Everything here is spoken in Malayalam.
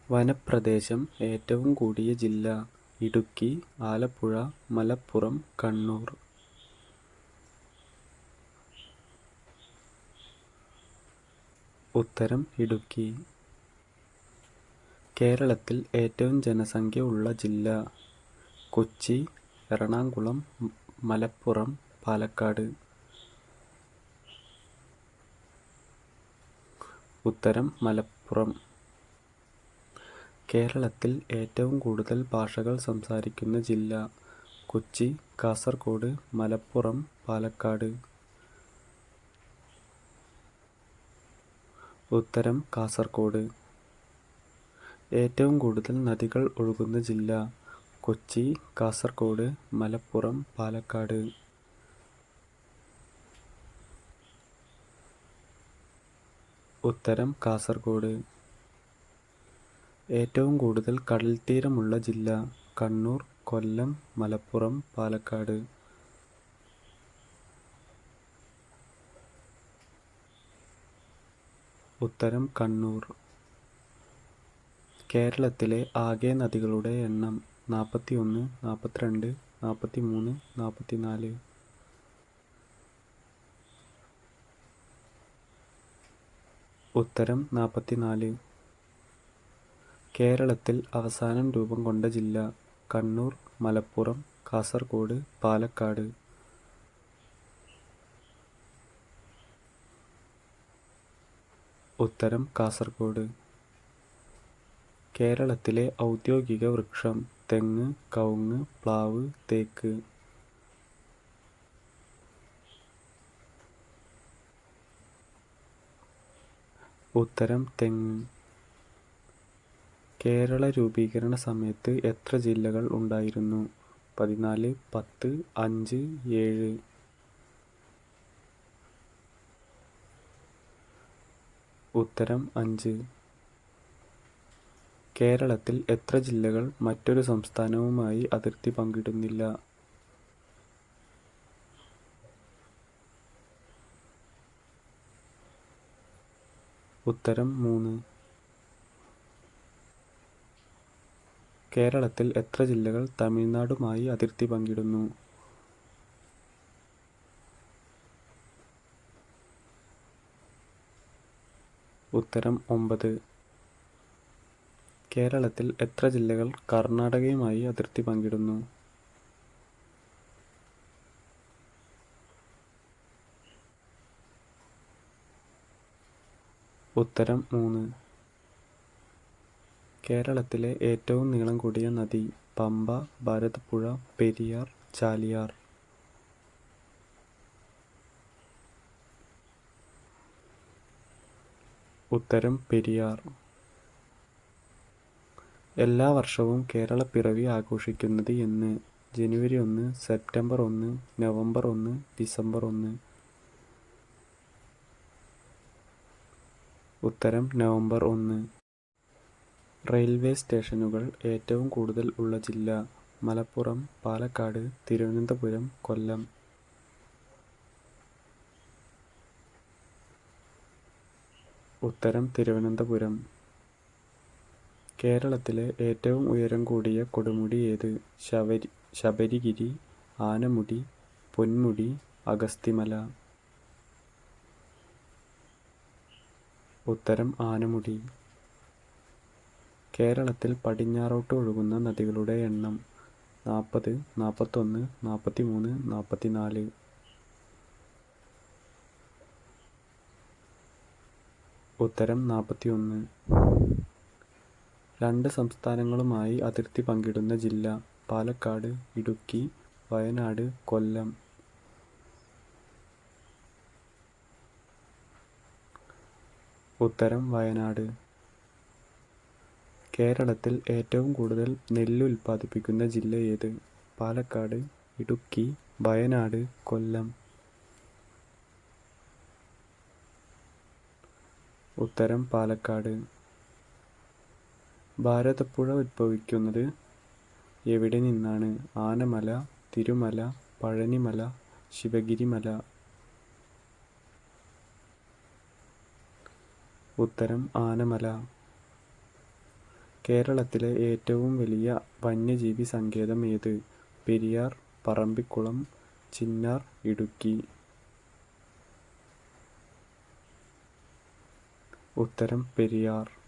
വനപ്രദേശം ഏറ്റവും കൂടിയ ജില്ല: ഇടുക്കി, ആലപ്പുഴ, മലപ്പുറം, കണ്ണൂർ. ഉത്തരം ഇടുക്കി. കേരളത്തിൽ ഏറ്റവും ജനസംഖ്യ ഉള്ള ജില്ല: കൊച്ചി, എറണാകുളം, മലപ്പുറം, പാലക്കാട്. ഉത്തരം മലപ്പുറം. കേരളത്തിൽ ഏറ്റവും കൂടുതൽ ഭാഷകൾ സംസാരിക്കുന്ന ജില്ല: കൊച്ചി, കാസർഗോഡ്, മലപ്പുറം, പാലക്കാട്. ഉത്തരം കാസർഗോഡ്. ഏറ്റവും കൂടുതൽ നദികൾ ഒഴുകുന്ന ജില്ല: കൊച്ചി, കാസർഗോഡ്, മലപ്പുറം, പാലക്കാട്. ഉത്തരം കാസർഗോഡ്. ഏറ്റവും കൂടുതൽ കടൽത്തീരമുള്ള ജില്ല: കണ്ണൂർ, കൊല്ലം, മലപ്പുറം, പാലക്കാട്. ഉത്തരം കണ്ണൂർ. കേരളത്തിലെ ആകെ നദികളുടെ എണ്ണം: 41, 42, 43, 44. ഉത്തരം 44. കേരളത്തിൽ അവസാനം രൂപം കൊണ്ട ജില്ല: കണ്ണൂർ, മലപ്പുറം, കാസർഗോഡ്, പാലക്കാട്. ഉത്തരം കാസർഗോഡ്. കേരളത്തിലെ ഔദ്യോഗിക വൃക്ഷം: തെങ്ങ്, കവുങ്ങ്, പ്ലാവ്, തേക്ക്. ഉത്തരം തെങ്ങ്. കേരള രൂപീകരണ സമയത്ത് എത്ര ജില്ലകൾ ഉണ്ടായിരുന്നു? 14, 10, 5, 7. ഉത്തരം 5. കേരളത്തിൽ എത്ര ജില്ലകൾ മറ്റൊരു സംസ്ഥാനവുമായി അതിർത്തി പങ്കിടുന്നില്ല? ഉത്തരം 3. കേരളത്തിൽ എത്ര ജില്ലകൾ തമിഴ്നാടുമായി അതിർത്തി പങ്കിടുന്നു? ഉത്തരം 9. കേരളത്തിൽ എത്ര ജില്ലകൾ കർണാടകയുമായി അതിർത്തി പങ്കിടുന്നു? ഉത്തരം 3. കേരളത്തിലെ ഏറ്റവും നീളം കൂടിയ നദി: പമ്പ, ഭാരതപ്പുഴ, പെരിയാർ, ചാലിയാർ. ഉത്തരം പെരിയാർ. എല്ലാ വർഷവും കേരളപ്പിറവി ആഘോഷിക്കുന്നത് എന്ന്? ജനുവരി 1, സെപ്റ്റംബർ 1, നവംബർ 1, ഡിസംബർ 1. ഉത്തരം നവംബർ 1. റെയിൽവേ സ്റ്റേഷനുകൾ ഏറ്റവും കൂടുതൽ ഉള്ള ജില്ല: മലപ്പുറം, പാലക്കാട്, തിരുവനന്തപുരം, കൊല്ലം. ഉത്തരം തിരുവനന്തപുരം. കേരളത്തിലെ ഏറ്റവും ഉയരം കൂടിയ കൊടുമുടി ഏത്? ശബരിഗിരി, ആനമുടി, പൊന്മുടി, അഗസ്ത്യമല. ഉത്തരം ആനമുടി. കേരളത്തിൽ പടിഞ്ഞാറോട്ട് ഒഴുകുന്ന നദികളുടെ എണ്ണം: 40, 41, 43, 44. ഉത്തരം 41. രണ്ട് സംസ്ഥാനങ്ങളുമായി അതിർത്തി പങ്കിടുന്ന ജില്ല: പാലക്കാട്, ഇടുക്കി, വയനാട്, കൊല്ലം. ഉത്തരം വയനാട്. കേരളത്തിൽ ഏറ്റവും കൂടുതൽ നെല്ല് ഉൽപ്പാദിപ്പിക്കുന്ന ജില്ല ഏത്? പാലക്കാട്, ഇടുക്കി, വയനാട്, കൊല്ലം. ഉത്തരം പാലക്കാട്. ഭാരതപ്പുഴ ഉത്ഭവിക്കുന്നത് എവിടെ നിന്നാണ്? ആനമല, തിരുമല, പഴനിമല, ശിവഗിരിമല. ഉത്തരം ആനമല. കേരളത്തിലെ ഏറ്റവും വലിയ വന്യജീവി സങ്കേതം ഏത്? പെരിയാർ, പറമ്പിക്കുളം, ചിന്നാർ, ഇടുക്കി. ഉത്തരം പെരിയാർ.